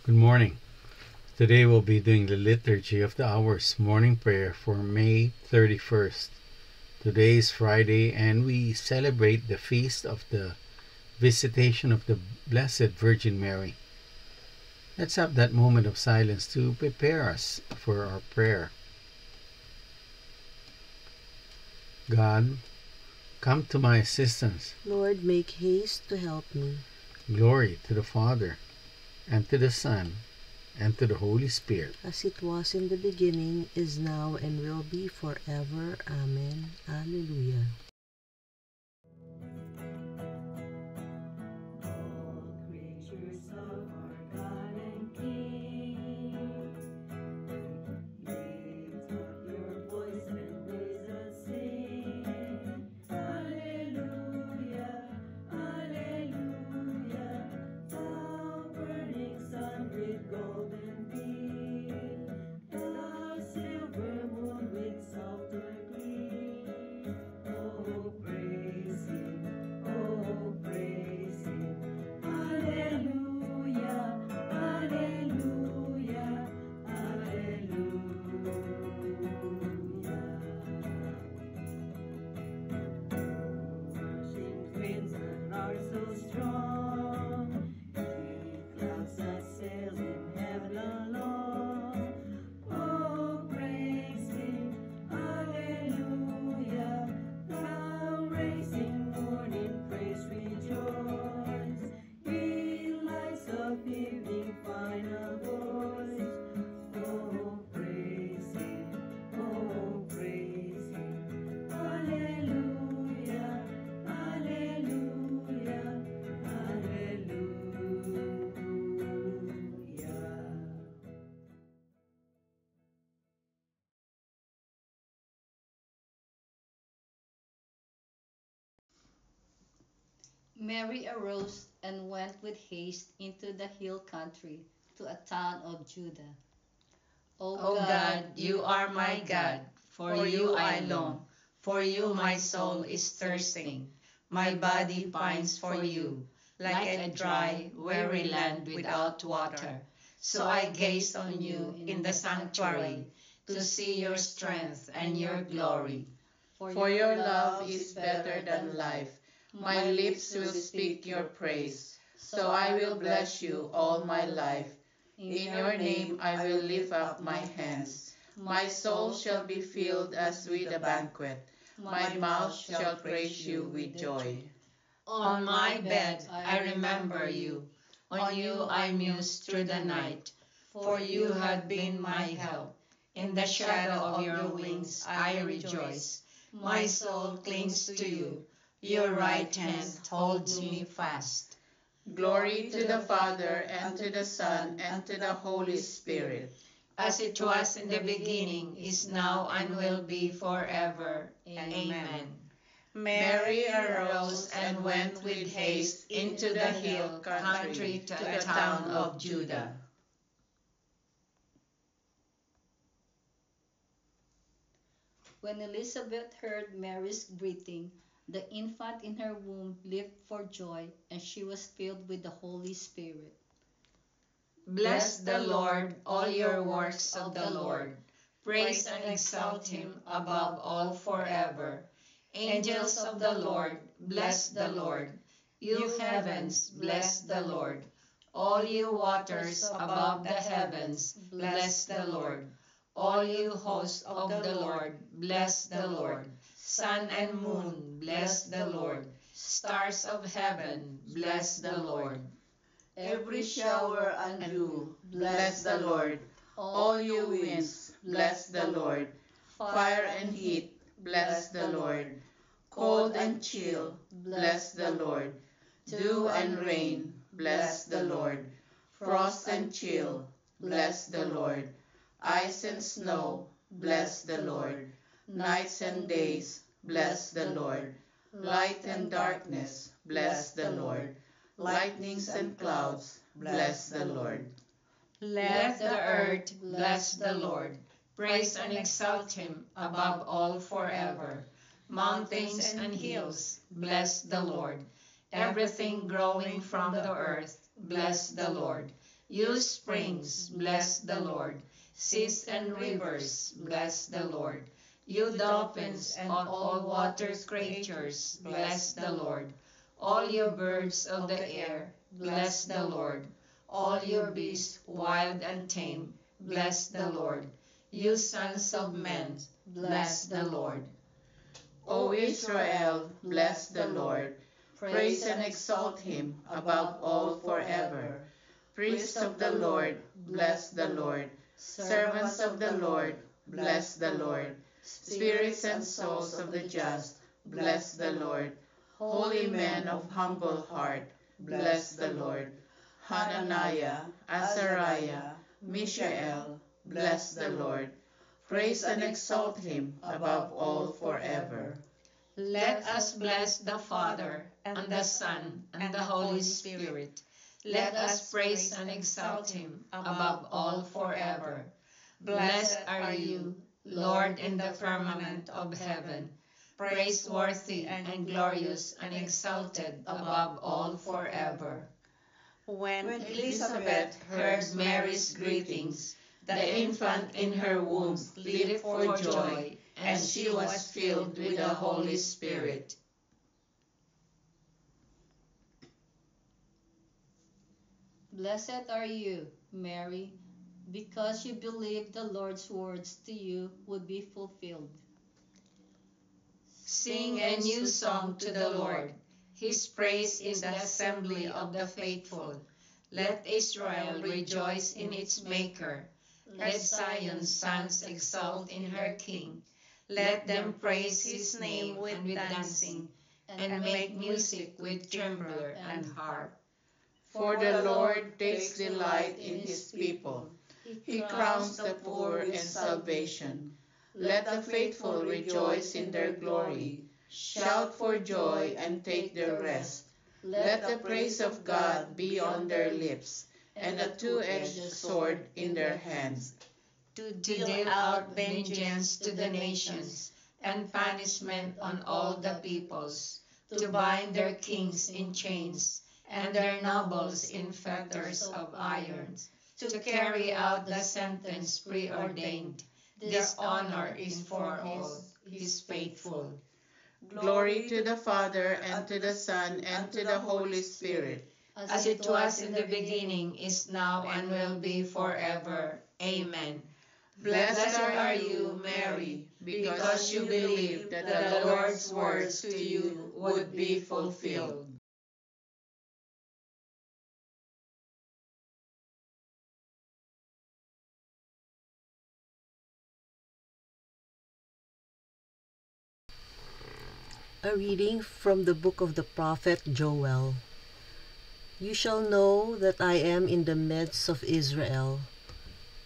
Good morning. Today we'll be doing the Liturgy of the Hours morning prayer for May 31st. Today is Friday and we celebrate the feast of the Visitation of the Blessed Virgin Mary. Let's have that moment of silence to prepare us for our prayer. God, come to my assistance. Lord, make haste to help me. Glory to the Father, and to the Son, and to the Holy Spirit. As it was in the beginning, is now, and will be forever. Amen. Alleluia. Mary arose and went with haste into the hill country, to a town of Judah. O God, you are my God, for you I long, for you my soul is thirsting. My body pines for you, like a dry, weary land without water. So I gaze on you in the sanctuary, to see your strength and your glory. For your love is better than life. My lips will speak your praise. So I will bless you all my life. In your name I will lift up my hands. My soul shall be filled as with a banquet. My mouth shall praise you with joy. On my bed I remember you. On you I muse through the night. For you have been my help. In the shadow of your wings I rejoice. My soul clings to you. Your right hand holds me fast. Glory to the Father, and to the Son, and to the Holy Spirit. As it was in the beginning, is now, and will be forever. Amen. Mary arose and went with haste into the hill country to the town of Judah. When Elizabeth heard Mary's greeting, the infant in her womb leaped for joy, and she was filled with the Holy Spirit. Bless the Lord, all your works of the Lord. Praise and exalt him above all forever. Angels of the Lord, bless the Lord. You heavens, bless the Lord. All you waters above the heavens, bless the Lord. All you hosts of the Lord, bless the Lord. Sun and moon, bless the Lord. Stars of heaven, bless the Lord. Every shower and dew, bless the Lord. All you winds, bless the Lord. Fire and heat, bless the Lord. Cold and chill, bless the Lord. Dew and rain, bless the Lord. Frost and chill, bless the Lord. Ice and snow, bless the Lord. Nights and days, bless the Lord. Light and darkness, bless the Lord. Lightnings and clouds, bless the Lord. Let the earth bless the Lord. Praise and exalt him above all forever. Mountains and hills, bless the Lord. Everything growing from the earth, bless the Lord. You springs, bless the Lord. Seas and rivers, bless the Lord. You dolphins and all water creatures, bless the Lord. All you birds of the air, bless the Lord. All your beasts, wild and tame, bless the Lord. You sons of men, bless the Lord. O Israel, bless the Lord. Praise and exalt him above all forever. Priests of the Lord, bless the Lord. Servants of the Lord, bless the Lord. Spirits and souls of the just, bless the Lord. Holy men of humble heart, bless the Lord. Hananiah, Azariah, Mishael, bless the Lord. Praise and exalt him above all forever. Let us bless the Father, and the Son, and the Holy Spirit. Let us praise and exalt him above all forever. Blessed are you, Lord, in the firmament of heaven, praiseworthy and glorious and exalted above all forever. When Elizabeth heard Mary's greetings, the infant in her womb leaped for joy, and she was filled with the Holy Spirit. Blessed are you, Mary, because you believed the Lord's words to you would be fulfilled. Sing a new song to the Lord. His praise is the assembly of the faithful. Let Israel rejoice in its Maker. Let Zion's sons exult in her King. Let them praise his name with dancing, and make music with timbrel and harp. For the Lord takes delight in his people. He crowns the poor in salvation. Let the faithful rejoice in their glory. Shout for joy and take their rest. Let the praise of God be on their lips, and a two-edged sword in their hands, to deal out vengeance to the nations, and punishment on all the peoples, to bind their kings in chains, and their nobles in fetters of iron, to carry out the sentence preordained. This honor is for all his faithful. Glory to the Father, and to the Son, and to the Holy Spirit, as it was in the beginning, is now, and will be forever. Amen. Blessed are you, Mary, because you believed that the Lord's words to you would be fulfilled. A reading from the book of the prophet Joel. You shall know that I am in the midst of Israel.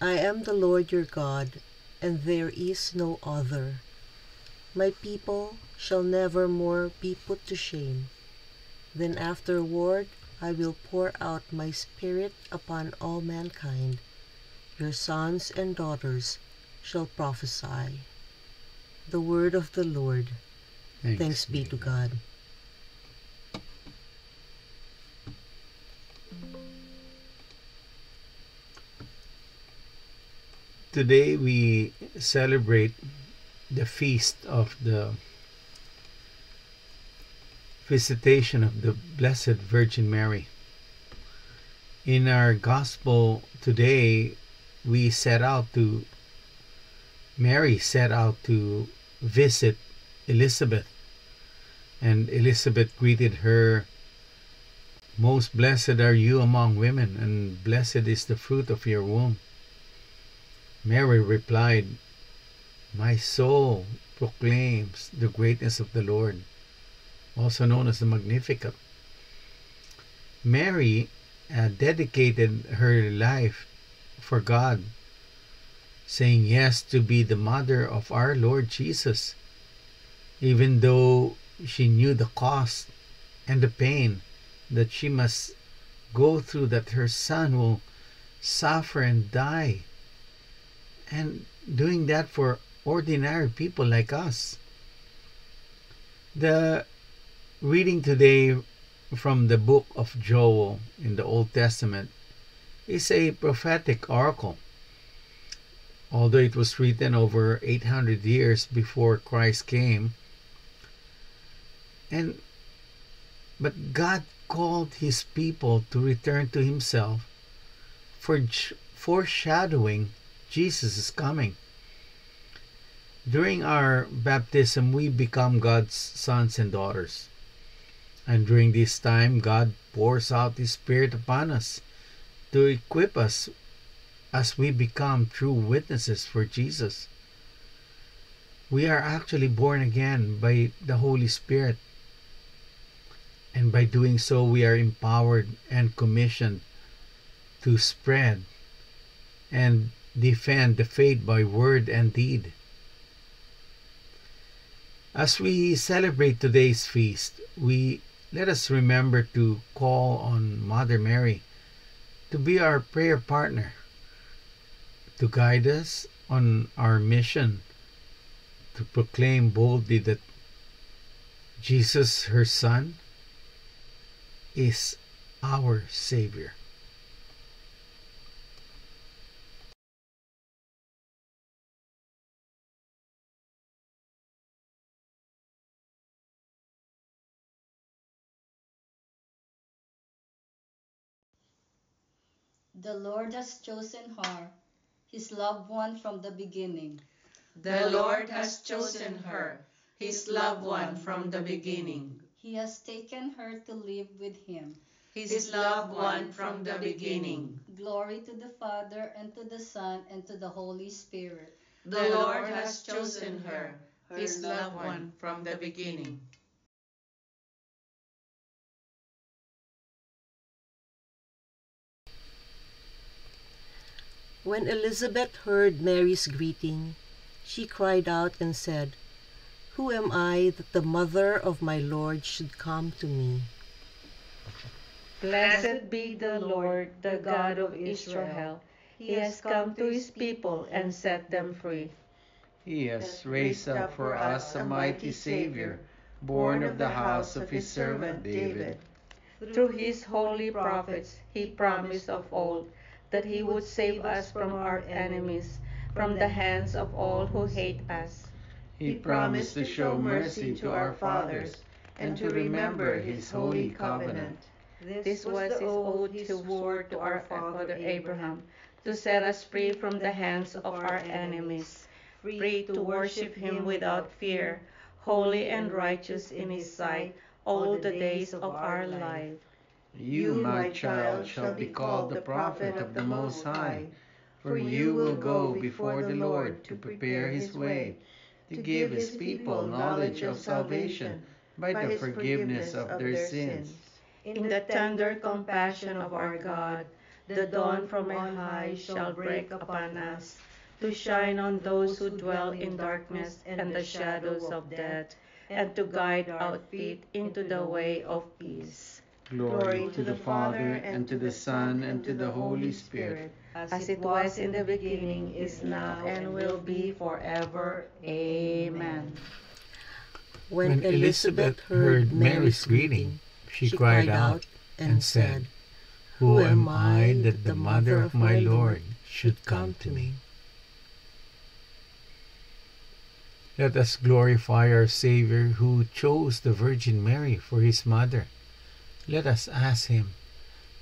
I am the Lord your God, and there is no other. My people shall never more be put to shame. Then afterward I will pour out my spirit upon all mankind. Your sons and daughters shall prophesy. The word of the Lord. Thanks be to God. Today we celebrate the feast of the visitation of the Blessed Virgin Mary. In our gospel today, Mary set out to visit Elizabeth, and Elizabeth greeted her, "Most blessed are you among women, and blessed is the fruit of your womb." Mary replied, "My soul proclaims the greatness of the Lord," also known as the Magnificat. Mary dedicated her life for God, saying yes to be the mother of our Lord Jesus, even though she knew the cost and the pain that she must go through, that her son will suffer and die, and doing that for ordinary people like us. The reading today from the book of Joel in the Old Testament is a prophetic oracle. Although it was written over 800 years before Christ came, but God called his people to return to himself, foreshadowing Jesus' coming. During our baptism, we become God's sons and daughters. And during this time, God pours out his Spirit upon us to equip us as we become true witnesses for Jesus. We are actually born again by the Holy Spirit. And by doing so, we are empowered and commissioned to spread and defend the faith by word and deed. As we celebrate today's feast, let us remember to call on Mother Mary to be our prayer partner, to guide us on our mission to proclaim boldly that Jesus, her Son, is our Savior. The Lord has chosen her, his loved one from the beginning. The Lord has chosen her, his loved one from the beginning. He has taken her to live with him. His loved one from the beginning. Glory to the Father, and to the Son, and to the Holy Spirit. The Lord has chosen her, his loved one from the beginning. When Elizabeth heard Mary's greeting, she cried out and said, "Who am I that the mother of my Lord should come to me?" Blessed be the Lord, the God of Israel. He has come to his people and set them free. He has raised up for us a mighty Savior, born of the house of his servant David. Through his holy prophets, he promised of old that he would save us from our enemies, from the hands of all who hate us. He promised to show mercy to our fathers and to remember his holy covenant. This was his oath he swore to our father Abraham, to set us free from the hands of our enemies, free to worship him without fear, holy and righteous in his sight all the days of our life. You, my child, shall be called the prophet of the Most High, for you will go before the Lord to prepare his way, to give his people knowledge of salvation by the forgiveness of their sins. In the tender compassion of our God, the dawn from on high shall break upon us, to shine on those who dwell in darkness and the shadows of death, and to guide our feet into the way of peace. Glory to the Father, and to the Son, and to the Holy Spirit, as it was in the beginning, is now, and will be forever. Amen. When Elizabeth heard Mary's greeting, she cried out and said, "Who am I that the mother of my Lord should come to me?" Let us glorify our Savior who chose the Virgin Mary for his mother. Let us ask him,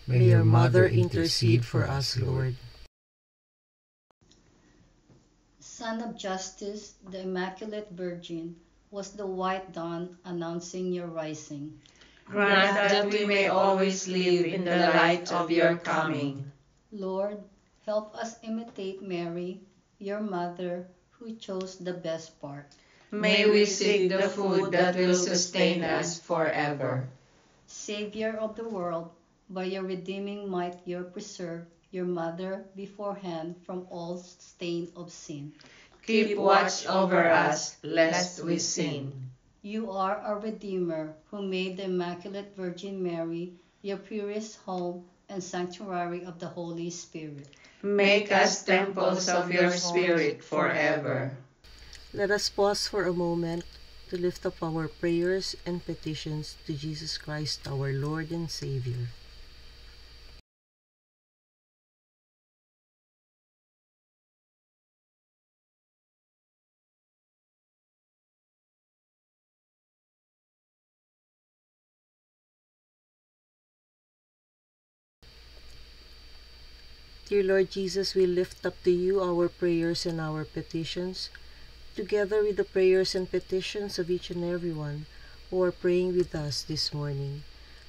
May your mother intercede for us, Lord. Son of Justice, the Immaculate Virgin, was the white dawn announcing your rising. Grant that we may always live in the light of your coming. Lord, help us imitate Mary, your mother, who chose the best part. May we seek the food that will sustain us forever. Savior of the world, by your redeeming might you preserve your mother beforehand from all stain of sin. Keep watch over us, lest we sin. You are our Redeemer, who made the Immaculate Virgin Mary your purest home and sanctuary of the Holy Spirit. Make us temples of your Spirit forever. Let us pause for a moment to lift up our prayers and petitions to Jesus Christ, our Lord and Savior. Dear Lord Jesus, we lift up to you our prayers and our petitions, together with the prayers and petitions of each and every one who are praying with us this morning.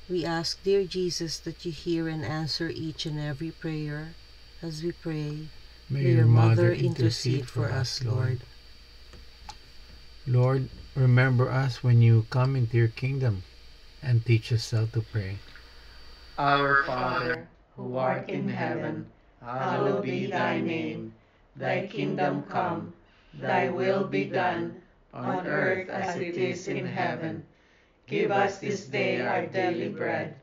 We ask, dear Jesus, that you hear and answer each and every prayer as we pray. May your Mother intercede for us, Lord. Lord, remember us when you come into your kingdom and teach us how to pray. Our Father, who art in heaven, hallowed be thy name. Thy kingdom come, thy will be done, on earth as it is in heaven. Give us this day our daily bread,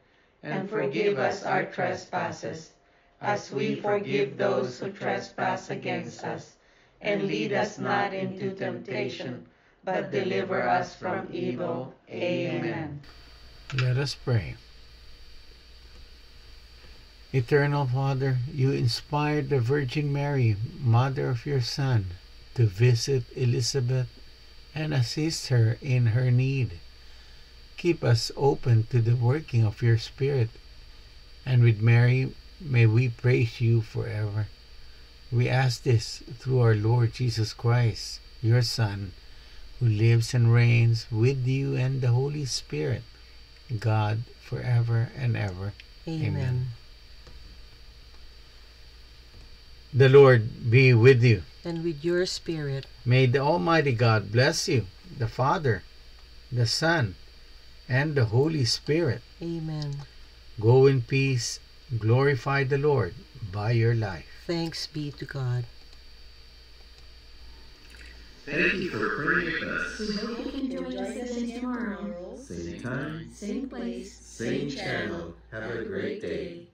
and forgive us our trespasses, as we forgive those who trespass against us. And lead us not into temptation, but deliver us from evil. Amen. Let us pray. Eternal Father, you inspired the Virgin Mary, mother of your Son, to visit Elizabeth and assist her in her need. Keep us open to the working of your Spirit, and with Mary may we praise you forever. We ask this through our Lord Jesus Christ, your Son, who lives and reigns with you and the Holy Spirit, God, forever and ever. Amen. The Lord be with you. And with your spirit. May the Almighty God bless you, the Father, the Son, and the Holy Spirit. Amen. Go in peace, glorify the Lord by your life. Thanks be to God. Thank you for praying with us. We hope you can join us again tomorrow. Same time, Same place. same channel. Have a great day.